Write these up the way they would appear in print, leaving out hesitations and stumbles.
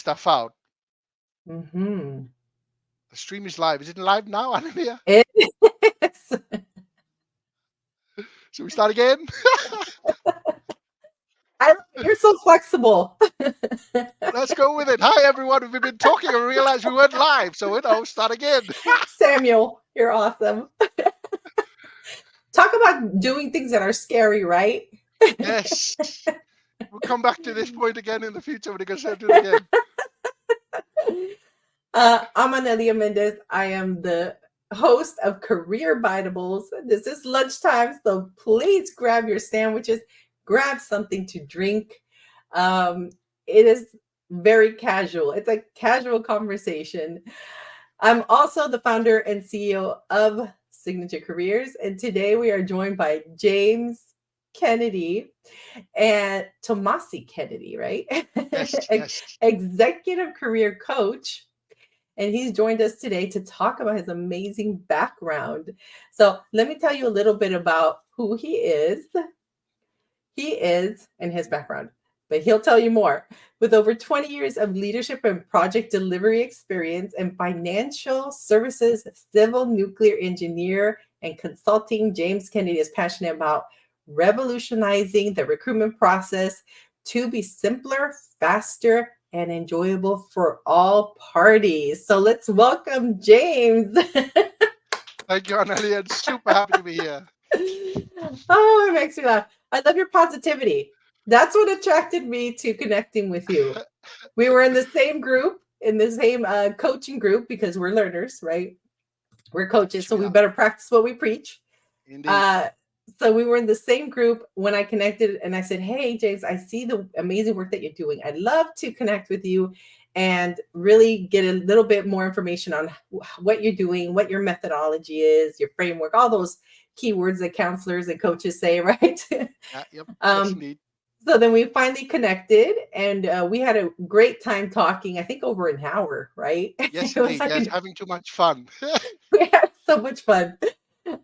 stuff out. Mm-hmm. The stream is live. Is it live now, Analia? It is. Should we start again? You're so flexible. Let's go with it. Hi, everyone. We've been talking and realized we weren't live. So, start again. Samuel, you're awesome. Talk about doing things that are scary, right? Yes. We'll come back to this point again in the future. We're going to do it again. I'm Anelia Mendez. I am the host of Career Bitables. This is lunchtime, so please grab your sandwiches, grab something to drink. It is very casual. It's a casual conversation. I'm also the founder and CEO of Signature Careers, and today we are joined by James Kennedy and Tomasi Kennedy, right? Yes. Executive career coach. And he's joined us today to talk about his amazing background. So let me tell you a little bit about who he is. And his background, but he'll tell you more. With over 20 years of leadership and project delivery experience in financial services, civil nuclear engineer, and consulting, James Kennedy is passionate about revolutionizing the recruitment process to be simpler, faster, and enjoyable for all parties. So let's welcome James. Thank you, Analia. I'm super happy to be here. Oh, it makes me laugh. I love your positivity. That's what attracted me to connecting with you. We were in the same group, in the same coaching group, because we're learners, right? We're coaches, so we better practice what we preach. Indeed. So we were in the same group when I connected, and I said, hey, James, I see the amazing work that you're doing. I'd love to connect with you and really get a little bit more information on what you're doing, what your methodology is, your framework, all those keywords that counselors and coaches say, right? Yep. Yes, indeed. So then we finally connected, and we had a great time talking, I think over an hour, right? Yes, indeed. Yes, having too much fun. We had so much fun.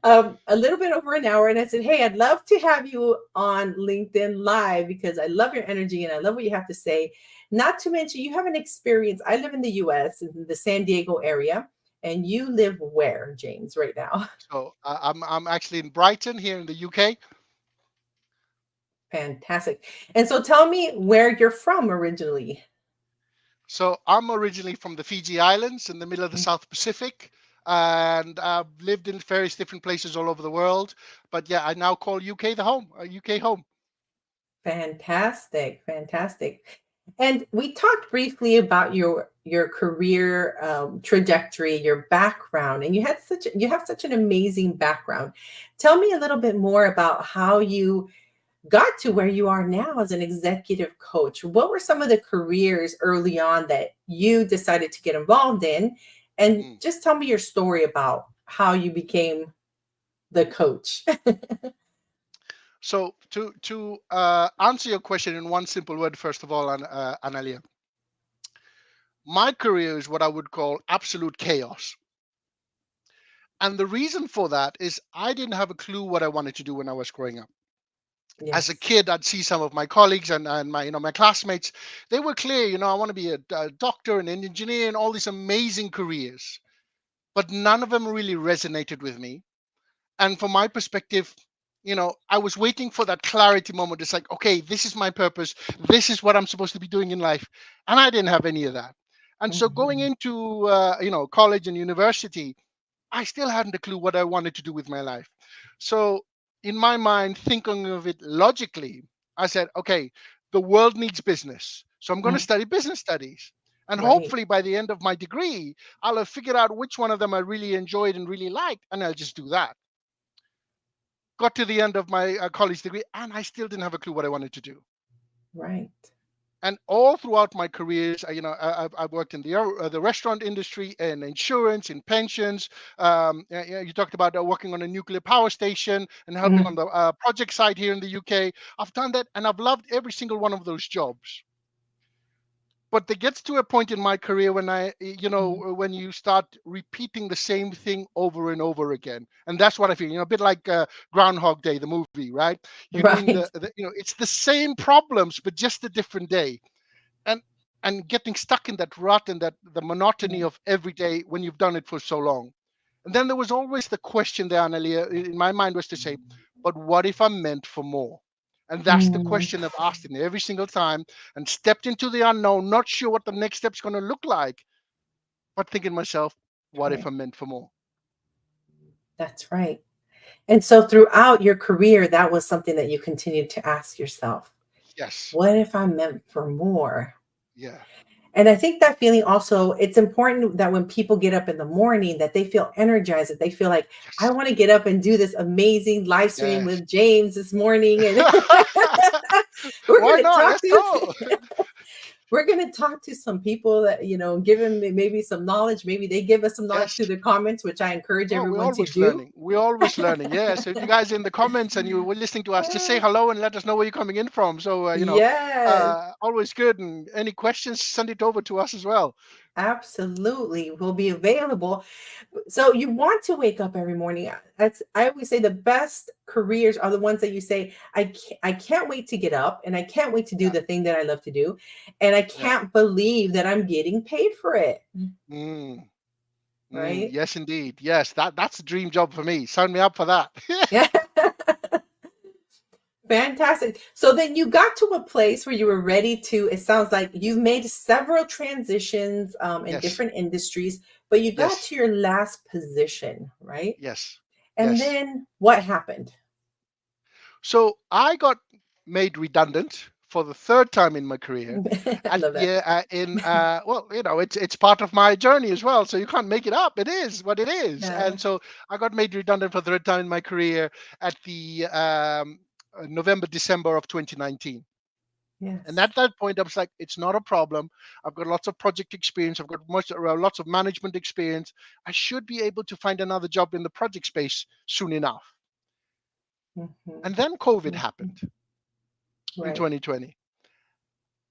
A little bit over an hour, and I said, hey, I'd love to have you on LinkedIn Live because I love your energy and I love what you have to say. Not to mention, you have an experience. I live in the US, in the San Diego area, and you live where, James, right now? So I'm actually in Brighton here in the UK. Fantastic. And so tell me where you're from originally. So I'm originally from the Fiji Islands in the middle of the South Pacific. And I've lived in various different places all over the world. But yeah, I now call UK the home, UK home. Fantastic. And we talked briefly about your career trajectory, your background, and you have such an amazing background. Tell me a little bit more about how you got to where you are now as an executive coach. What were some of the careers early on that you decided to get involved in? And just tell me your story about how you became the coach. So to answer your question in one simple word, first of all, Analia, my career is what I would call absolute chaos. And the reason for that is I didn't have a clue what I wanted to do when I was growing up. Yes. As a kid, I'd see some of my colleagues and my my classmates. They were clear, I want to be a doctor and an engineer and all these amazing careers. But none of them really resonated with me. And from my perspective, I was waiting for that clarity moment. It's like, okay, this is my purpose. This is what I'm supposed to be doing in life. And I didn't have any of that. And so going into, college and university, I still hadn't a clue what I wanted to do with my life. So in my mind, thinking of it logically, I said, okay, the world needs business. So I'm going to study business studies. And hopefully by the end of my degree, I'll have figured out which one of them I really enjoyed and really liked, and I'll just do that. Got to the end of my college degree, and I still didn't have a clue what I wanted to do. Right. And all throughout my careers, I've worked in the restaurant industry, in insurance, in pensions. You talked about working on a nuclear power station and helping on the project side here in the UK. I've done that, and I've loved every single one of those jobs. But there gets to a point in my career when when you start repeating the same thing over and over again, and that's what I feel. A bit like Groundhog Day, the movie, right? You're doing it's the same problems, but just a different day. And and getting stuck in that rut and that the monotony Mm, of every day when you've done it for so long. And then there was always the question there, Annelia, in my mind was to say, but what if I'm meant for more? And that's the mm, question I've asked in every single time and stepped into the unknown, not sure what the next step's going to look like, but thinking to myself, what if right. I'm meant for more? That's right. And so throughout your career, that was something that you continued to ask yourself. Yes. What if I'm meant for more? Yeah. And I think that feeling also, it's important that when people get up in the morning, that they feel energized, that they feel like, I Yes. want to get up and do this amazing live stream Yes. with James this morning. And we're Why going to not? talk Let's to go. we're going to talk to some people that, give them maybe some knowledge. Maybe they give us some knowledge Yes. through the comments, which I encourage Oh, we're everyone to always do. learning. We're always learning. Yeah. So if you guys in the comments and you were listening to us, just say Ah, hello and let us know where you're coming in from. So, yes. always good. And any questions, send it over to us as well. Absolutely, will be available. So you want to wake up every morning. That's I always say the best careers are the ones that you say, I can't wait to get up and I can't wait to do Yeah. the thing that I love to do. And I Yeah. can't believe that I'm getting paid for it. Mm, Right? yes, indeed. Yes, that's a dream job for me. Sign me up for that. Yeah. Fantastic. So then you got to a place where you were ready to, it sounds like you've made several transitions in Yes. different industries, but you got Yes. to your last position, right? Yes. And Yes. then what happened? So I got made redundant for the third time in my career. I At love that. yeah, in well, it's part of my journey as well. So you can't make it up. It is what it is. Yeah. And so I got made redundant for the third time in my career at the November December of 2019. And Yes. at that point, I was like, it's not a problem. I've got lots of project experience. I've got lots of management experience. I should be able to find another job in the project space soon enough. Mhm, And then COVID mhm. happened in Right. 2020.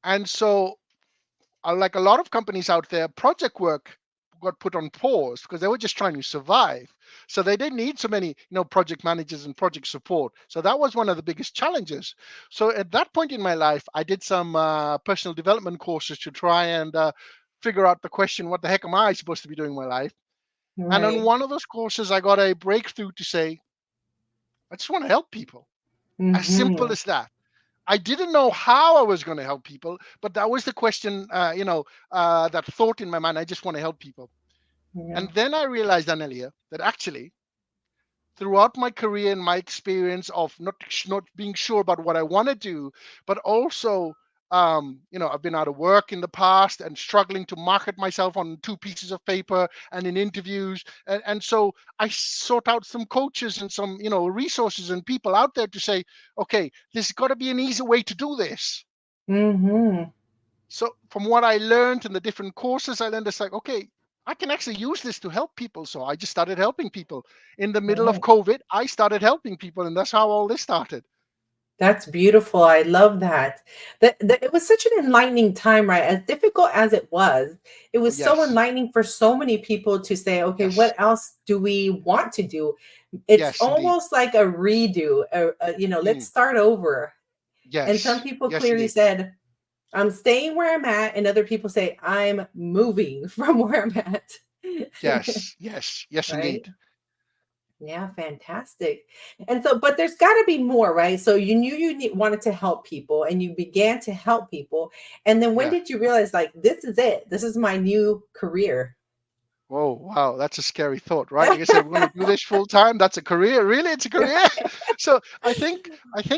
And so, like a lot of companies out there, project work got put on pause because they were just trying to survive. So they didn't need so many, project managers and project support. So that was one of the biggest challenges. So at that point in my life, I did some personal development courses to try and figure out the question, what the heck am I supposed to be doing in my life? And on Right. one of those courses, I got a breakthrough to say, I just want to help people. As simple Mhm. as that. I didn't know how I was going to help people, but that was the question, that thought in my mind. I just want to help people. Yeah. And then I realized, Anelia, that actually throughout my career and my experience of not being sure about what I want to do, but also, I've been out of work in the past and struggling to market myself on two pieces of paper and in interviews. And so I sought out some coaches and some, resources and people out there to say, okay, there's got to be an easy way to do this. Mhm. So from what I learned in the different courses I learned, it's like, okay, I can actually use this to help people. So I just started helping people. In the middle of Right. COVID, I started helping people, and that's how all this started. That's beautiful. I love that. That it was such an enlightening time, right? As difficult as it was so Yes, enlightening for so many people to say, okay, yes, what else do we want to do? It's yes, indeed. almost like a redo, let's Mm, start over. And some yes, people yes, clearly indeed. said, I'm staying where I'm at, and other people say, I'm moving from where I'm at. Yes, yes, yes, Right? indeed. Yeah, fantastic. And so, but there's got to be more, right? So you knew wanted to help people and you began to help people. And then when Yeah. did you realize, like, this is it? This is my new career? Whoa, wow, that's a scary thought, right? Like I said, we're going to do this full time. That's a career, really. It's a career. So I think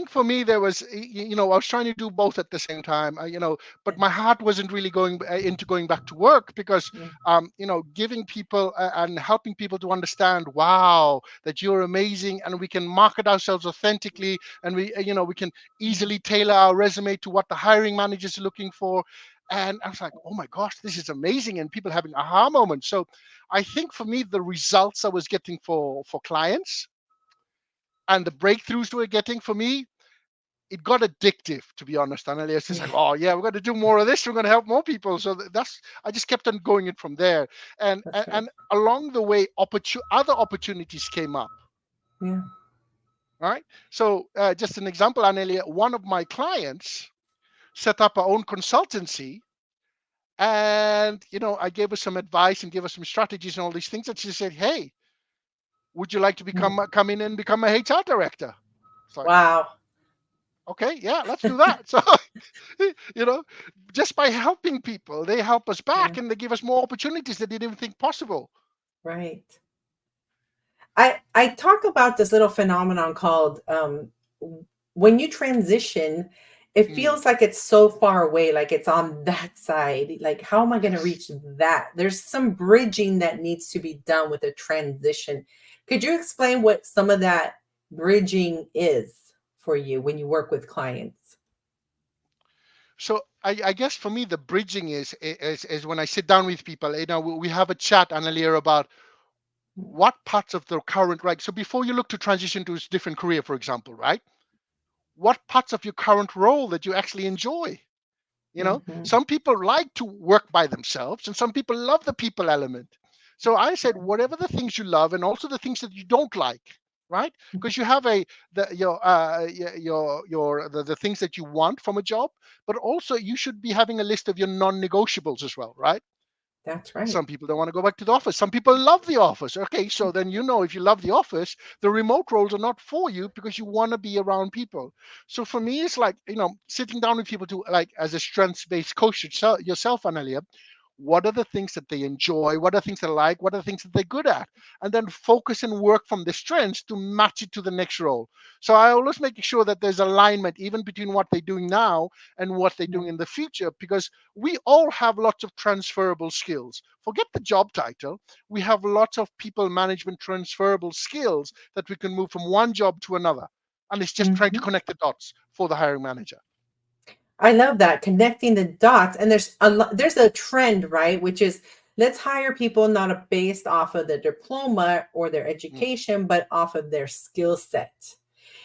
for me there was, I was trying to do both at the same time, but my heart wasn't really going into going back to work because, giving people and helping people to understand, wow, that you're amazing, and we can market ourselves authentically, and we can easily tailor our resume to what the hiring manager is looking for. And I was like, oh my gosh, this is amazing, and people having aha moments. So I think for me, the results I was getting for clients and the breakthroughs we were getting for me, it got addictive, to be honest. And it's just like, Yeah, oh yeah, we're going to do more of this. We're going to help more people. So that's I just kept on going it from there. And that's and, right. and along the way, other opportunities came up. Yeah. Right. So just an example, Anelia, one of my clients set up her own consultancy, And I gave her some advice and gave her some strategies and all these things. And she said, "Hey, would you like to come in and become a HR director?" It's like, Wow. okay, yeah, let's do that. So, you know, just by helping people, they help us Yeah. back and they give us more opportunities that they didn't even think possible. Right. I talk about this little phenomenon called when you transition, it Mm, feels like it's so far away, like it's on that side. Like, how am I going to yes. reach that? There's some bridging that needs to be done with a transition. Could you explain what some of that bridging is for you when you work with clients? So I guess for me, the bridging is when I sit down with people, we have a chat, Analia, about what parts of the current, right? So before you look to transition to a different career, for example, right? What parts of your current role that you actually enjoy? Hmm. Some people like to work by themselves and some people love the people element. So I said, whatever the things you love and also the things that you don't like, right? Because you have the things that you want from a job, but also you should be having a list of your non-negotiables as well, right? That's right. Some people don't want to go back to the office. Some people love the office. Okay, so then if you love the office, the remote roles are not for you because you want to be around people. So for me, it's like sitting down with people to like as a strengths-based coach yourself, Analia. What are the things that they enjoy? What are things they like? What are the things that they're good at? And then focus and work from the strengths to match it to the next role. So I always make sure that there's alignment even between what they're doing now and what they're doing in the future, because we all have lots of transferable skills. Forget the job title. We have lots of people management transferable skills that we can move from one job to another. And it's just trying to Mhm. connect the dots for the hiring manager. I love that, connecting the dots. And there's a trend, right? Which is, let's hire people not based off of the diploma or their Mm, education, but off of their skill set.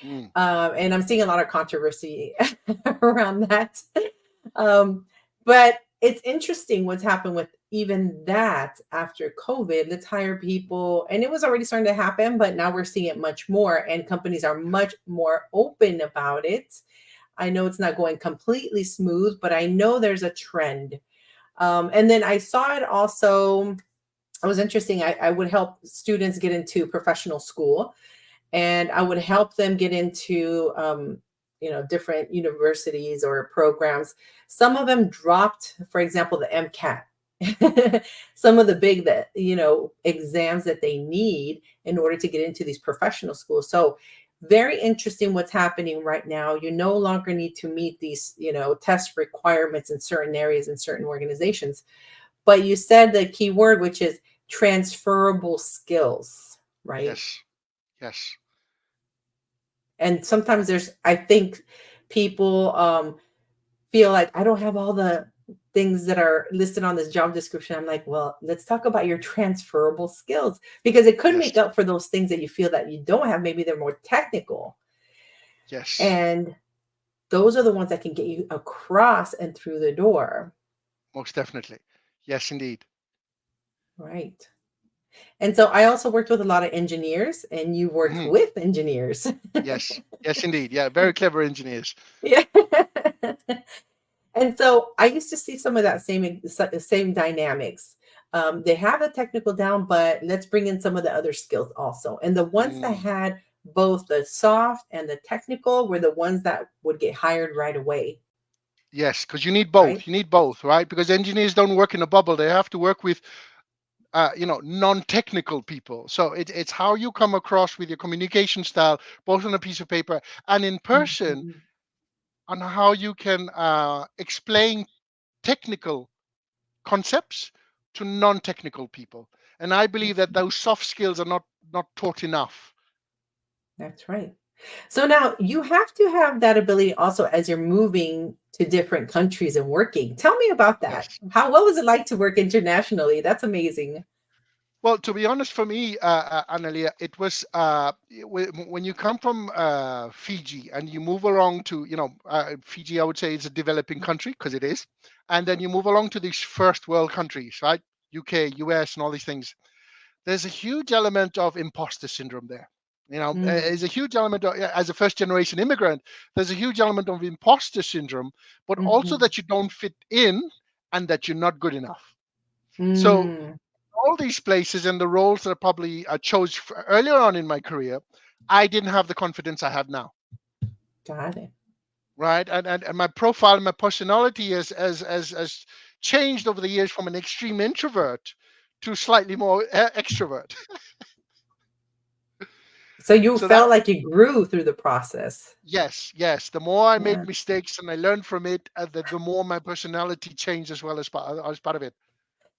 mm, And I'm seeing a lot of controversy around that. Um, but it's interesting what's happened with even that after COVID. Let's hire people, and it was already starting to happen, but now we're seeing it much more, and companies are much more open about it. I know it's not going completely smooth, but I know there's a trend. And then I saw it also. It was interesting. I would help students get into professional school, and I would help them get into different universities or programs. Some of them dropped, for example, the MCAT, some of the big that exams that they need in order to get into these professional schools. So very interesting what's happening right now. You no longer need to meet these test requirements in certain areas in certain organizations. But you said the key word, which is transferable skills, right? yes, yes. And sometimes I think people feel like, I don't have all the things that are listed on this job description. I'm like, well, let's talk about your transferable skills, because it could Yes, make up for those things that you feel that you don't have. Maybe they're more technical, yes, and those are the ones that can get you across and through the door. most definitely. Yes, indeed. Right. And so I also worked with a lot of engineers, and you worked Mhm. with engineers. Yes, yes, indeed. Yeah, very clever engineers. Yeah. And so I used to see some of that same dynamics. They have the technical down, but let's bring in some of the other skills also. And the ones that Mm. had both the soft and the technical were the ones that would get hired right away, Yes, because you need right? both. You need both, right? Because engineers don't work in a bubble. They have to work with, non-technical people. So it's how you come across with your communication style, both on a piece of paper and in person, Mhm. on how you can explain technical concepts to non-technical people. And I believe That's that those soft skills are not taught enough. that's right. So now you have to have that ability also as you're moving to different countries and working. Tell me about that. Yes. What was it like to work internationally? That's amazing. Well, to be honest, for me, Analia, it was when you come from Fiji and you move along to, Fiji, I would say is a developing country because it is, and then you move along to these first world countries, right? UK, US, and all these things. There's a huge element of imposter syndrome there. There's Mm, a huge element of, yeah, as a first generation immigrant, there's a huge element of imposter syndrome, but also mhm. that you don't fit in and that you're not good enough. So Mm, all these places and the roles that I probably chose earlier on in my career, I didn't have the confidence I have now. got it. Right, and my profile and my personality has changed over the years from an extreme introvert to slightly more extrovert. So you So that, felt like you grew through the process. yes, the more I Yeah. made mistakes and I learned from it, the more my personality changed as well as part of it.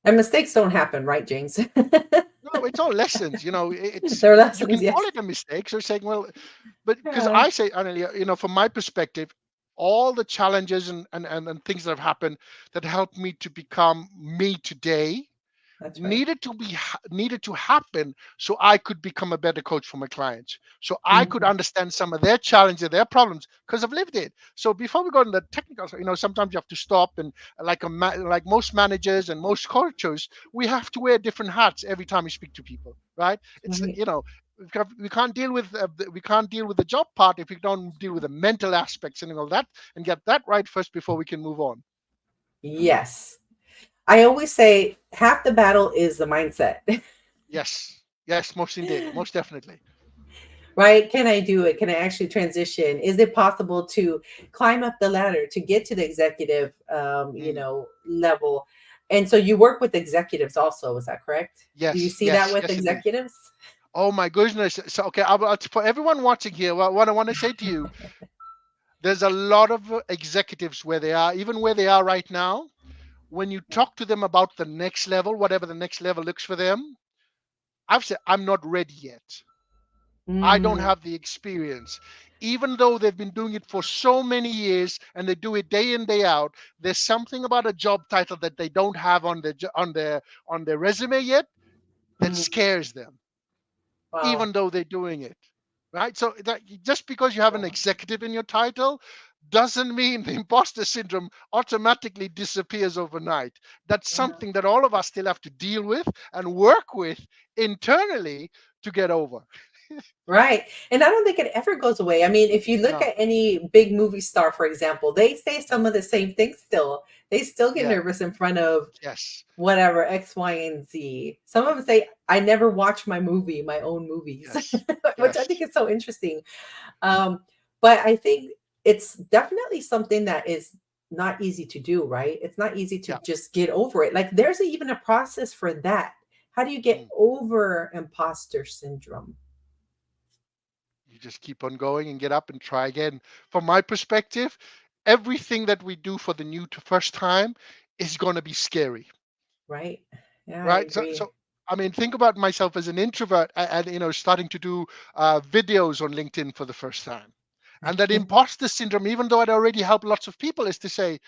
And mistakes don't happen, right, James? No, it's all lessons, it's, They're you lessons, can call yes. it a mistake, so saying, well, but because Yeah. I say, Annelia, from my perspective, all the challenges and things that have happened that helped me to become me today That's right. needed to happen so I could become a better coach for my clients. So I could Mhm. understand some of their challenges, their problems, because I've lived it. So before we go into the technical, sometimes you have to stop and like most managers and most coaches, we have to wear different hats every time we speak to people, right? It's Right. we can't deal with we can't deal with the job part if we don't deal with the mental aspects and all that and get that right first before we can move on. Yes. I always say half the battle is the mindset, Yes, most indeed, most definitely. right? Can I do it? Can I actually transition? Is it possible to climb up the ladder to get to the executive, Mm. level? And so you work with executives also, is that correct? Do you Yes, see that yes, with yes, indeed. executives? Oh my goodness. So, okay, for everyone watching here, what I want to say to you, there's a lot of executives where they are, even where they are right now. When you talk to them about the next level, whatever the next level looks for them, I've said, I'm not ready yet. I don't Mm, have the experience. Even though they've been doing it for so many years and they do it day in, day out, there's something about a job title that they don't have on their resume yet that mm. scares them, Wow. even though they're doing it. Right? So that just because you have an Wow. executive in your title doesn't mean the imposter syndrome automatically disappears overnight. That's Yeah. something that all of us still have to deal with and work with internally to get over. Right. And I don't think it ever goes away. I mean, if you look No. at any big movie star, for example, they say some of the same things still. They still get Yeah. nervous in front of Yes. whatever X, Y, and Z. Some of them say, I never watch my movie, my own movies, Yes. which I Yes. think is so interesting. Um, but I think it's definitely something that is not easy to do, right? It's not easy to Yeah. just get over it. Like there's even a process for that. How do you get Mm. over imposter syndrome? You just keep on going and get up and try again. From my perspective, everything that we do for the new to first time is going to be scary. Right? Yeah, I Right, agree. so I mean, think about myself as an introvert and starting to do videos on LinkedIn for the first time, and that imposter syndrome, even though I'd already helped lots of people, is to say,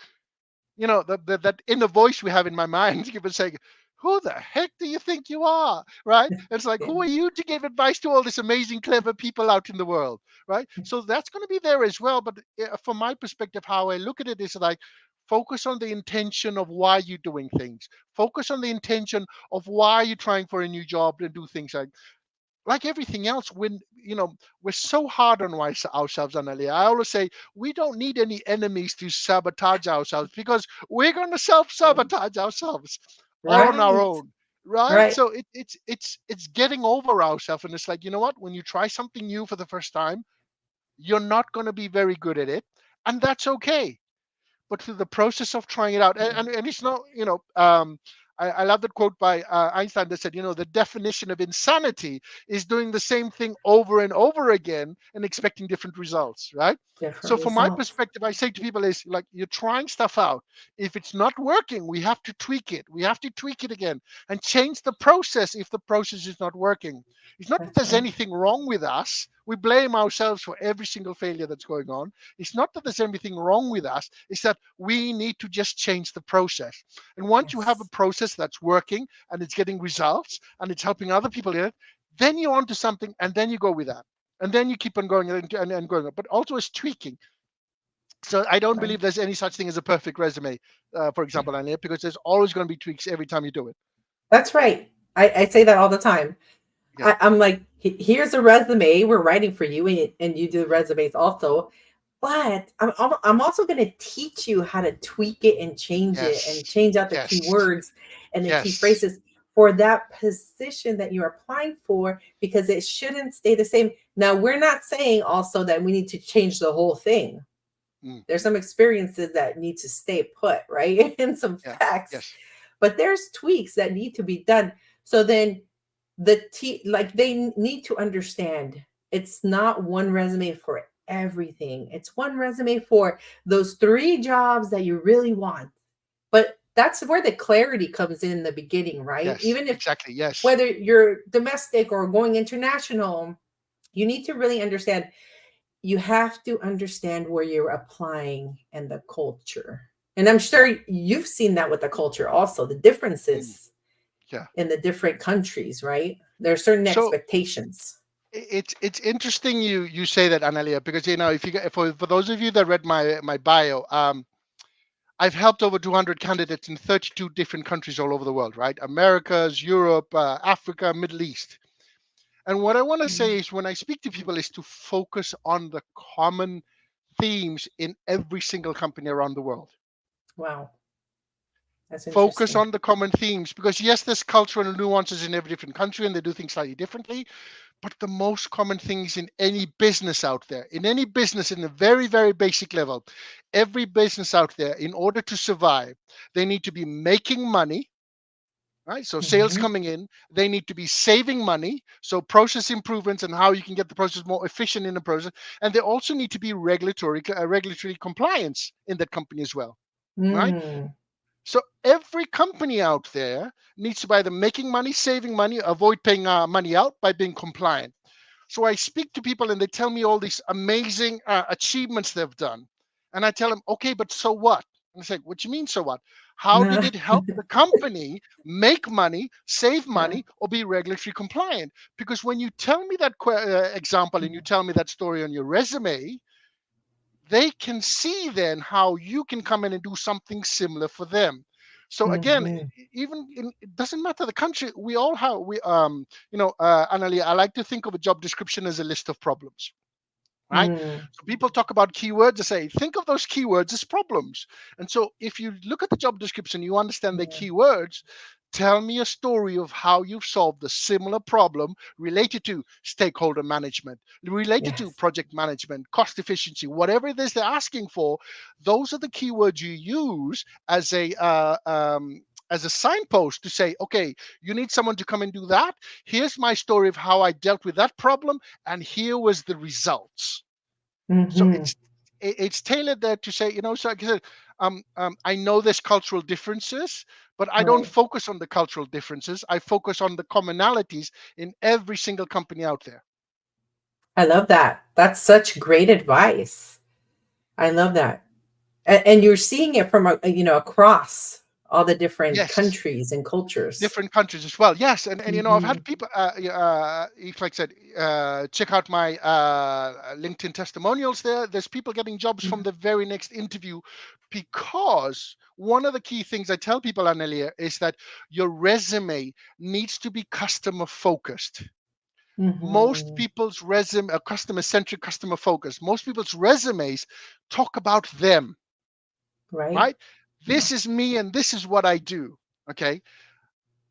that inner voice we have in my mind keep on saying, who the heck do you think you are, right? It's like, Yeah. who are you to give advice to all this amazing clever people out in the world, right? So that's going to be there as well, but from my perspective, how I look at it is like, focus on the intention of why you're doing things, focus on the intention of why you're trying for a new job and do things like everything else. When we're so hard on ourselves, Analia. I always say we don't need any enemies to sabotage ourselves, because we're going to self-sabotage ourselves all on our Right. own, right? Right. So it's getting over ourselves, and it's like, you know what, when you try something new for the first time, you're not going to be very good at it, and that's okay. But through the process of trying it out, and it's not, I love that quote by Einstein that said, the definition of insanity is doing the same thing over and over again and expecting different results, right? Different So from my results. perspective, I say to people is like, you're trying stuff out. If it's not working, we have to tweak it. We have to tweak it again and change the process if the process is not working. It's not that That's there's right. anything wrong with us. We blame ourselves for every single failure that's going on. It's not that there's anything wrong with us. It's that we need to just change the process. And once you have a Yes. process that's working and it's getting results and it's helping other people in it, then you're onto something, and then you go with that. And then you keep on going and going. But also it's tweaking. So I don't Right. believe there's any such thing as a perfect resume, for example, Anya, because there's always going to be tweaks every time you do it. That's right. I say that all the time. Yeah. I'm like, here's a resume we're writing for you, and you do resumes also. But I'm also going to teach you how to tweak it and Yes. change out the Yes. keywords and the key Yes. phrases for that position that you're applying for, because it shouldn't stay the same. Now, we're not saying also that we need to change the whole thing. Mm, There's some experiences that need to stay put, right? And some yeah. facts, Yes. but there's tweaks that need to be done. So then like they need to understand it's not one resume for everything. It's one resume for those 3 jobs that you really want. But that's where the clarity comes in the beginning, right? Yes. Even if Exactly. Yes. whether you're domestic or going international, you need to really understand. You have to understand where you're applying and the culture. And I'm Yeah. sure you've seen that with the culture also, the Mm, differences yeah. in the different countries, right? There are certain So expectations. it's interesting you say that, Analia, because if you for those of you that read my bio, I've helped over 200 candidates in 32 different countries all over the world, right? Americas, Europe, Africa, Middle East. And what I want to say is, when I speak to people, is to focus on the common themes in every single company around the world. Wow, that's Focus interesting. on the common themes, because yes, there's cultural nuances in every different country and they do things slightly differently. But the most common things in any business out there, in any business, in a very, very basic level, every business out there, in order to survive, they need to be making money, right? So sales Mhm. coming in, they need to be saving money. So process improvements and how you can get the process more efficient in the process. And they also need to be regulatory compliance in that company as well, right? Mm. So every company out there needs to be either making money, saving money, avoid paying money out by being compliant. So I speak to people and they tell me all these amazing achievements they've done. And I tell them, okay, but so what? And I say, what do you mean, so what? How did it help the company make money, save Yeah. money, or be regulatory compliant? Because when you tell me that example and you tell me that story on your resume, they can see then how you can come in and do something similar for them. So again, Mhm. even it doesn't matter the country. We all have Annalie, I like to think of a job description as a list of problems, right? Mm. So people talk about keywords. They say, think of those keywords as problems. And so if you look at the job description, you understand the Yeah. keywords. Tell me a story of how you've solved a similar problem related to stakeholder management, related to Yes. project management, cost efficiency, whatever it is they're asking for. Those are the keywords you use as a signpost to say, okay, you need someone to come and do that. Here's my story of how I dealt with that problem, and here was the results. So Mhm. it's tailored there to say, so like I said, I know there's cultural differences, but I don't Right. focus on the cultural differences. I focus on the commonalities in every single company out there. I love that. That's such great advice. I love that. And you're seeing it from across all the different Yes, countries and cultures. different countries as well. Yes, and I've Mhm. had people, if like I said, check out my LinkedIn testimonials. There's people getting jobs from Yeah. the very next interview, because one of the key things I tell people, Anelia, is that your resume needs to be customer focused. Most Mhm. people's resume are customer centric, customer focused. Most people's resumes talk about them, Right? right? This is me and this is what I do. Okay.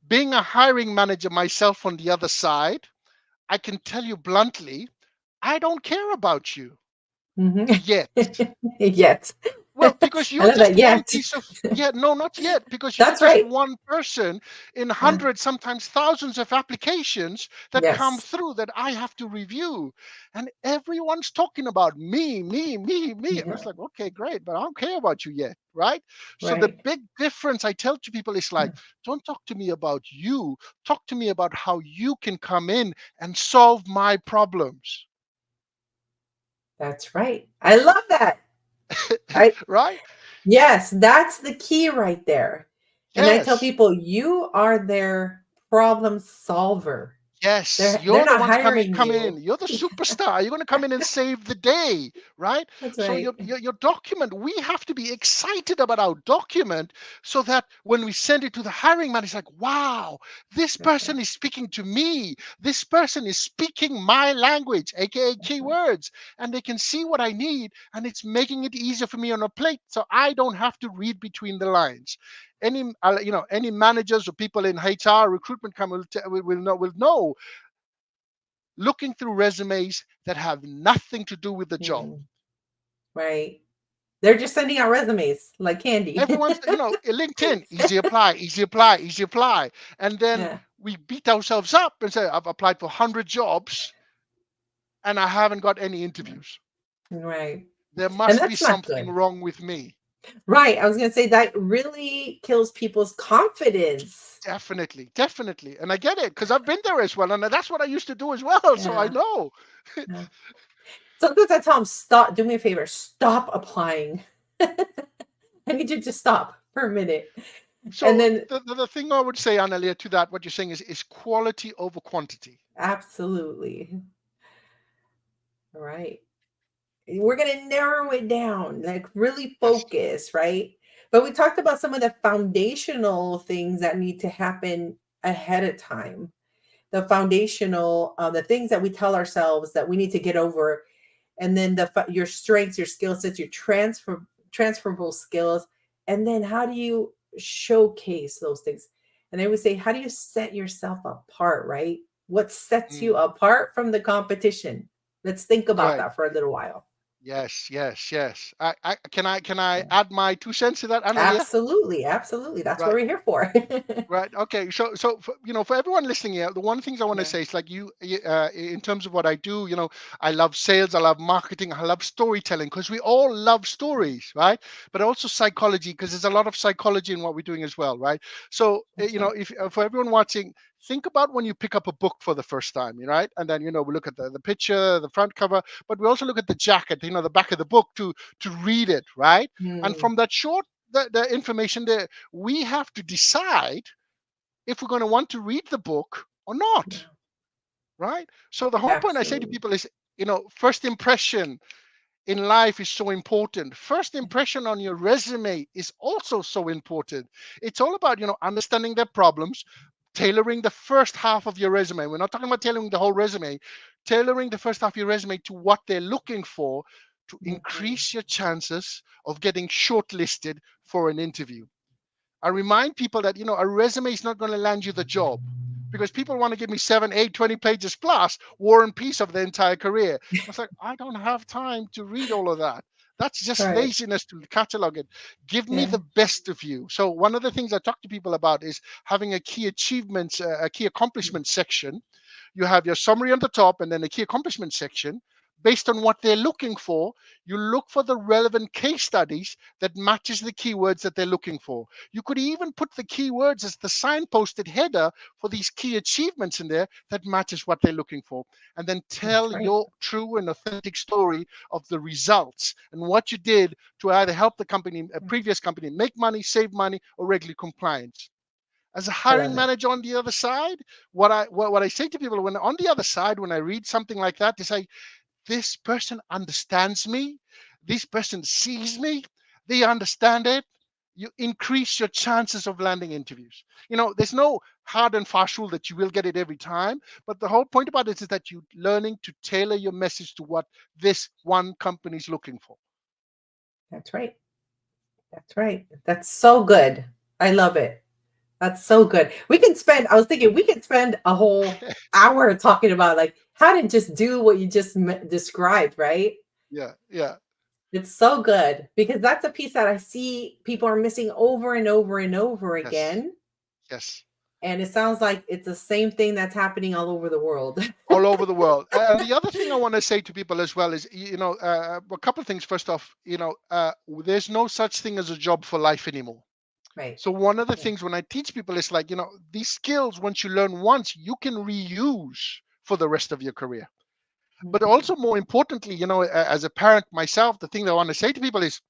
Being a hiring manager myself on the other side, I can tell you bluntly, I don't care about you Mhm. yet. Yet. Well, because I you're love just that one yet. piece of, yeah, no, not yet, because you're That's just right. one person in Yeah. hundreds, sometimes thousands of applications that come Yes. through that I have to review. And everyone's talking about me, me, me, me. And I Yeah. was like, okay, great, but I don't care about you yet, right? So the Right. big difference I tell to people is Yeah. like, don't talk to me about you. Talk to me about how you can come in and solve my problems, That's right. I love that. I right? Yes, that's the key right there. And I tell Yes, people, you are their problem solver. Yes, They're you're the not ones hiring come in. you. You're the superstar. You're going to come in and save the day, right? That's So right. your document, we have to be excited about our document so that when we send it to the hiring manager, it's like, wow, this That's right. person is speaking to me. This person is speaking my language, aka That's right. keywords, and they can see what I need, and it's making it easier for me on a plate, so I don't have to read between the lines. Any managers or people in HR recruitment come will know looking through resumes that have nothing to do with the job. Mm, right. They're just sending out resumes like candy. Everyone's, LinkedIn, easy apply, easy apply, easy apply. And then Yeah. we beat ourselves up and say, I've applied for 100 jobs and I haven't got any interviews. Right. There And must be that's not something good. wrong with me. Right. I was going to say that really kills people's confidence. Definitely, definitely. And I get it because I've been there as well. And that's what I used to do as well. So I Yeah. know. Yeah. Sometimes I tell them, stop, do me a favor, stop applying. I need you to stop for a minute. And So then, the thing I would say, Analia, to that, what you're saying is quality over quantity. absolutely. All right. We're going to narrow it down, like really Yes. focus, right? But we talked about some of the foundational things that need to happen ahead of time. The foundational, the things that we tell ourselves that we need to get over, and then your strengths, your skill sets, your transferable skills, and then how do you showcase those things? And I would say, how do you set yourself apart, right? What sets you Mm, apart from the competition? Let's think about right. that for a little while. Yes, yes, yes. Can I add my 2 cents to that, Analia? Absolutely, absolutely. That's what Right. we're here for. Right. Okay. So for everyone listening here, the one things I want to Yeah. say is like in terms of what I do, I love sales, I love marketing, I love storytelling because we all love stories, right? But also psychology because there's a lot of psychology in what we're doing as well, right? So That's right. if for everyone watching, think about when you pick up a book for the first time, right? And then we look at the picture, the front cover, but we also look at the jacket, the back of the book to read it, right? And Mm, from that short the information there, we have to decide if we're going to want to read the book or not, yeah, right? So the whole point I say to absolutely. people is, first impression in life is so important. First impression on your resume is also so important. It's all about, understanding their problems, tailoring the first half of your resume. We're not talking about tailoring the whole resume, tailoring the first half of your resume to what they're looking for to Mhm. increase your chances of getting shortlisted for an interview. I remind people that, a resume is not going to land you the job because people want to give me 7, 8, 20 pages plus War and Peace of their entire career. I was like, I don't have time to read all of that. That's just Right. laziness to catalog it. Give me Yeah. the best of you. So one of the things I talk to people about is having a key achievements, a key accomplishment section. You have your summary on the top and then a key accomplishment section. Based on what they're looking for, you look for the relevant case studies that matches the keywords that they're looking for. You could even put the keywords as the signposted header for these key achievements in there that matches what they're looking for. And then That's tell right. your true and authentic story of the results and what you did to either help the company, a previous company, make money, save money, or regular compliance. As a I hiring love it. manager on the other side, what I say to people when on the other side, when I read something like that, they say, this person understands me, this person sees me, they understand it. You increase your chances of landing interviews. There's no hard and fast rule that you will get it every time, but the whole point about it is that you're learning to tailor your message to what this one company is looking for. That's right. That's right. That's so good. I love it. That's so good. I was thinking we could spend a whole hour talking about like how to just do what you just described, right? Yeah, yeah, It's so good because that's a piece that I see people are missing over and over and over yes, again. yes. And it sounds like it's the same thing that's happening all over the world. All over the world. And the other thing I want to say to people as well is, a couple of things. First off, there's no such thing as a job for life anymore. Right. So one of the Yeah. things when I teach people is like, these skills, once you learn once, you can reuse for the rest of your career. But Mhm. also more importantly, as a parent myself, the thing that I want to say to people is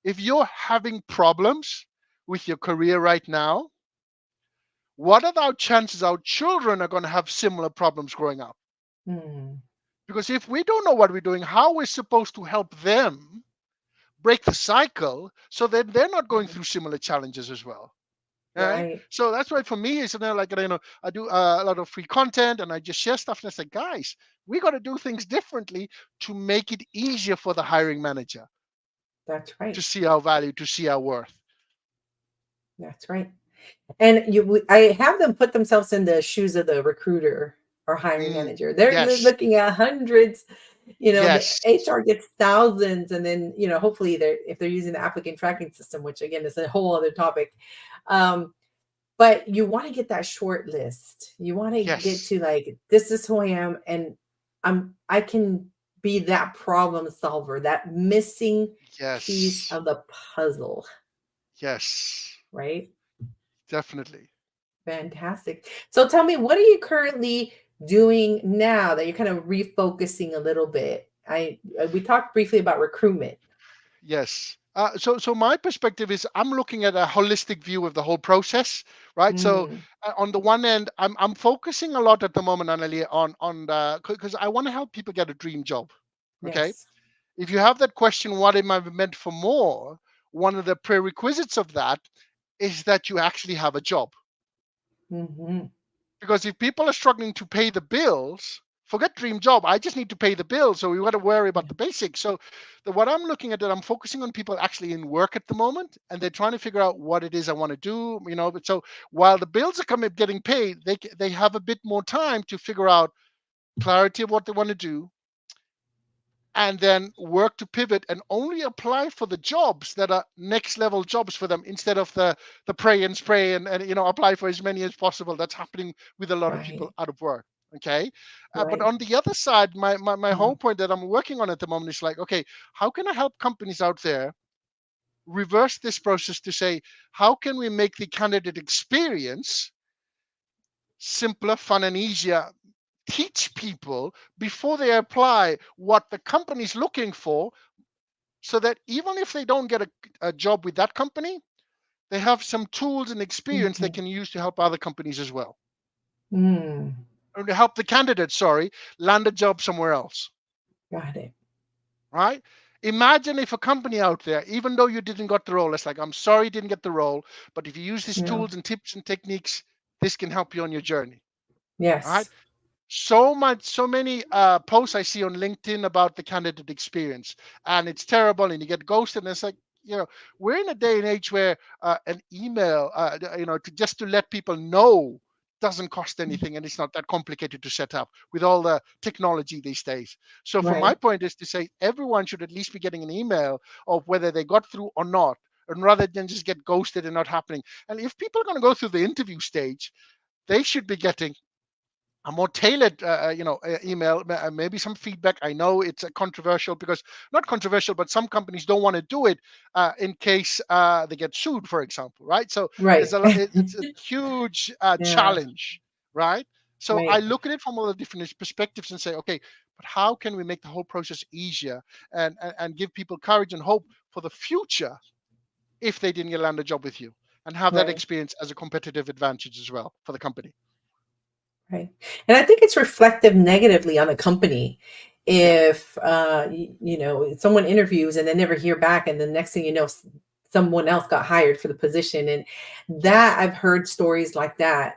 if you're having problems with your career right now, what are our chances our children are going to have similar problems growing up? Mm, Because if we don't know what we're doing, how we're supposed to help them break the cycle so that they're not going mm, through similar challenges as well. All right. right. So that's why for me, it's like, I do a lot of free content and I just share stuff. And I say, guys, we got to do things differently to make it easier for the hiring manager That's to right. see our value, to see our worth. That's right. And I have them put themselves in the shoes of the recruiter or hiring Mm, manager. They're yes. looking at hundreds, the Yes. HR gets thousands, and then, hopefully if they're using the applicant tracking system, which again is a whole other topic. Um, but you want to get that short list. You want to get Yes. to like, this is who I am, and I can be that problem solver, that missing piece Yes. of the puzzle, Yes. right? Definitely. Fantastic. So tell me, what are you currently doing now that you're kind of refocusing a little bit? We talked briefly about recruitment. Yes. So my perspective is I'm looking at a holistic view of the whole process, right? So Mm, on the one end, I'm focusing a lot at the moment, Annalie, on the because I want to help people get a dream job. Okay. yes. If you have that question, what am I meant for more? One of the prerequisites of that is that you actually have a job. Hmm. Because if people are struggling to pay the bills, forget dream job. I just need to pay the bills. So we got to worry about the basics. So what I'm looking at that I'm focusing on people actually in work at the moment, and they're trying to figure out what it is I want to do. But so while the bills are coming getting paid, they have a bit more time to figure out clarity of what they want to do, and then work to pivot and only apply for the jobs that are next level jobs for them instead of the pray and spray and apply for as many as possible. That's happening with a lot of people Right. out of work. Okay. But Right. on the other side, my Mm, whole point that I'm working on at the moment is like, okay, how can I help companies out there reverse this process to say, how can we make the candidate experience simpler, fun, and easier? Teach people before they apply what the company's looking for, so that even if they don't get a job with that company, they have some tools and experience they mhm, can use to help other companies as well, mm. or to help the candidate, sorry, land a job somewhere else, Got it. right? Imagine if a company out there, even though you didn't get the role, it's like, I'm sorry you didn't get the role, but if you use these Yeah. tools and tips and techniques, this can help you on your journey, right? Yes. So many posts I see on LinkedIn about the candidate experience, and it's terrible, and you get ghosted. And it's like, we're in a day and age where an email, just to let people know, doesn't cost anything, and it's not that complicated to set up with all the technology these days. So, from my Right. point, is to say everyone should at least be getting an email of whether they got through or not, and rather than just get ghosted and not happening. And if people are going to go through the interview stage, they should be getting a more tailored email, maybe some feedback. I know it's controversial, because not controversial, but some companies don't want to do it in case they get sued, for example, right? So Right. it's a huge Yeah. challenge, right? So I Right. look at it from all the different perspectives and say, okay, but how can we make the whole process easier, and give people courage and hope for the future if they didn't land a job with you, and have that Right. experience as a competitive advantage as well for the company. Right. And I think it's reflective negatively on the company Yeah. if someone interviews and they never hear back, and the next thing you know, someone else got hired for the position. And Yes. that I've heard stories like that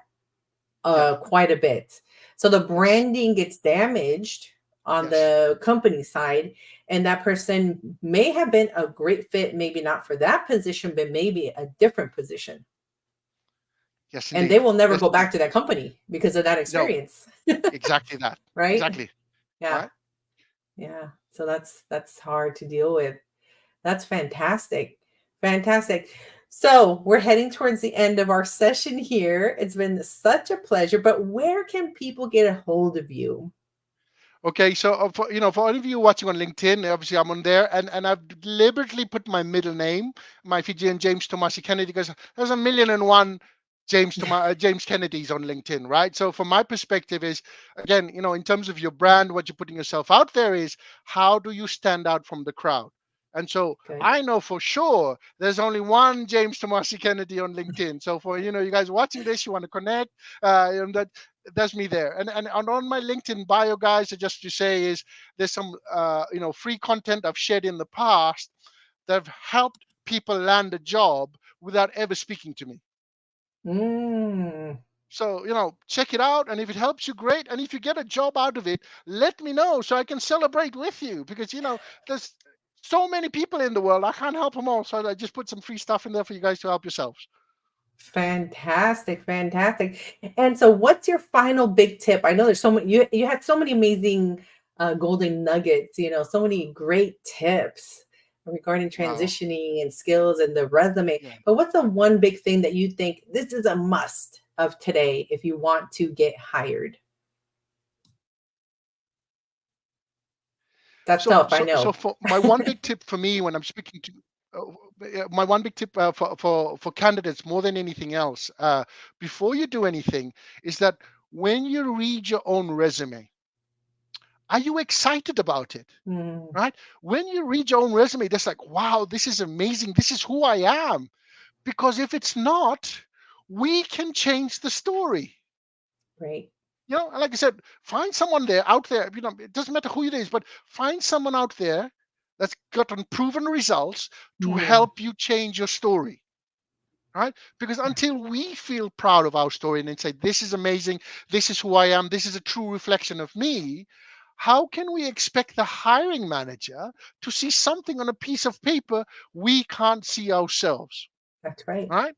Yeah. quite a bit. So the Yes. branding gets damaged on Yes. the company side, and that person may have been a great fit, maybe not for that position, but maybe a different position. Yes, And they indeed. will never Yes, go indeed. back to that company because of that No, experience. exactly that. Right? Exactly. Yeah. Right. Yeah. So that's hard to deal with. That's fantastic. Fantastic. So we're heading towards the end of our session here. It's been such a pleasure, but where can people get a hold of you? Okay. So for all of you watching on LinkedIn, obviously I'm on there, and I've deliberately put my middle name, my Fijian James Tomasi Kennedy, because there's a million and one James Kennedys on LinkedIn, right? So from my perspective is, again, in terms of your brand, what you're putting yourself out there is, how do you stand out from the crowd? And so Good. I know for sure there's only one James Tomasi Kennedy on LinkedIn. So for you guys watching this, you want to connect, that's me there. And on my LinkedIn bio, guys, just to say is there's some free content I've shared in the past that have helped people land a job without ever speaking to me. Mm, So, check it out. And if it helps you, great. And if you get a job out of it, let me know so I can celebrate with you because, there's so many people in the world. I can't help them all. So I just put some free stuff in there for you guys to help yourselves. fantastic, fantastic. And so, what's your final big tip? I know there's so many. You had so many amazing golden nuggets. So many great tips regarding Wow. transitioning and skills and the resume. Yeah. But what's the one big thing that you think this is a must of today if you want to get hired? That's So, tough, I so, so know. for my one big tip for me when I'm speaking to, my one big tip for candidates more than anything else, before you do anything, is that when you read your own resume, are you excited about it? Mm, Right? When you read your own resume, that's like, wow, this is amazing. This is who I am. Because if it's not, we can change the story. right. And like I said, find someone there out there. It doesn't matter who it is, but find someone out there that's gotten proven results to Mm, help you change your story. Right? Because until we feel proud of our story and then say, this is amazing, this is who I am, this is a true reflection of me, how can we expect the hiring manager to see something on a piece of paper we can't see ourselves? that's right. Right?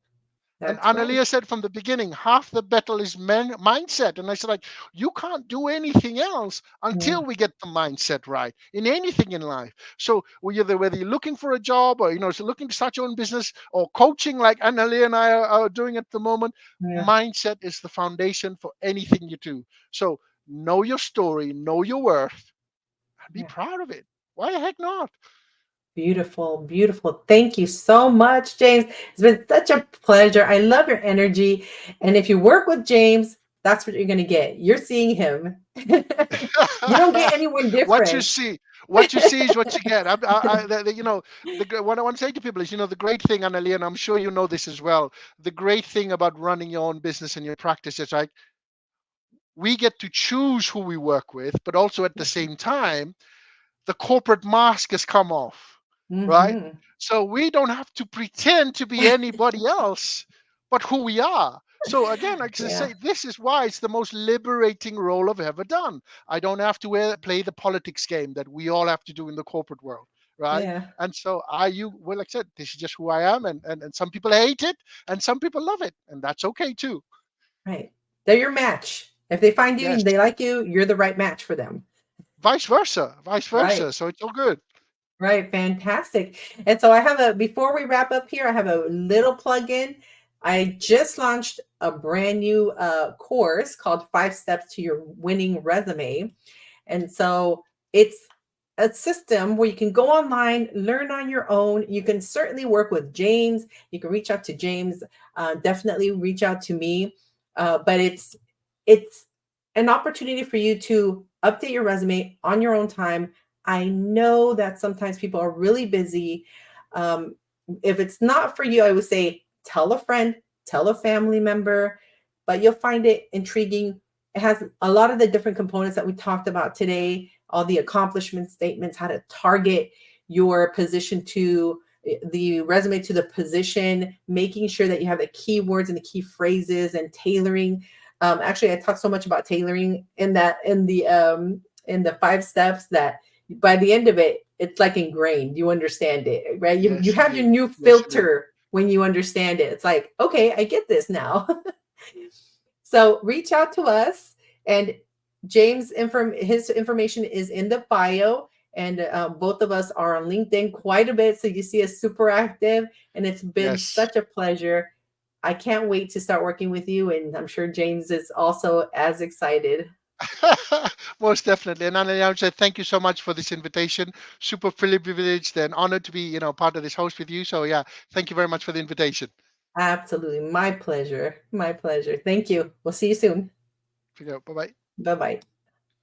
And That's right. Analia said from the beginning, half the battle is mindset. And I said, like, you can't do anything else Mm, until we get the mindset right in anything in life. So whether you're looking for a job or so looking to start your own business or coaching, like Analia and I are doing at the moment, yeah, mindset is the foundation for anything you do. So know your story, know your worth, and be yeah. proud of it. Why the heck not? Beautiful, beautiful. Thank you so much, James. It's been such a pleasure. I love your energy. And if you work with James, that's what you're going to get. You're seeing him. You don't get anyone What you different. see, what you see is what you get. What I want to say to people is, the great thing, Annalie, and I'm sure you know this as well. The great thing about running your own business and your practice is, right? We get to choose who we work with, but also at the same time, the corporate mask has come off, right? Hmm. So we don't have to pretend to be anybody else, but who we are. So again, like I Yeah, say, this is why it's the most liberating role I've ever done. I don't have to play the politics game that we all have to do in the corporate world, right? yeah, And so well, like I said, this is just who I am, and some people hate it, and some people love it, and that's okay too. right. They're your match. If they find you Yes, and they like you, you're the right match for them. vice versa, vice Right. versa. So it's all good. Right, fantastic. And so I have before we wrap up here, I have a little plug-in. I just launched a brand new course called 5 Steps to Your Winning Resume. And so it's a system where you can go online, learn on your own. You can certainly work with James. You can reach out to James. Definitely reach out to me. But it's an opportunity for you to update your resume on your own time. I know that sometimes people are really busy. Um, if it's not for you, I would say tell a friend, tell a family member, but you'll find it intriguing. It has a lot of the different components that we talked about today, all the accomplishment statements, how to target your position to the resume to the position, making sure that you have the keywords and the key phrases and tailoring. Actually, I talked so much about tailoring in the 5 steps that by the end of it, it's like ingrained. You understand it, right? You Yes, you have your do. new Yes, you do. filter when you understand it. It's like, okay, I get this now. So reach out to us, and his information is in the bio, and both of us are on LinkedIn quite a bit, so you see us super active, and it's been Yes. such a pleasure. I can't wait to start working with you, and I'm sure James is also as excited. Most definitely. And Anna, I would say thank you so much for this invitation. Super privileged and honored to be, part of this host with you. So yeah, thank you very much for the invitation. Absolutely, my pleasure. My pleasure. Thank you. We'll see you soon. Bye bye. Bye bye.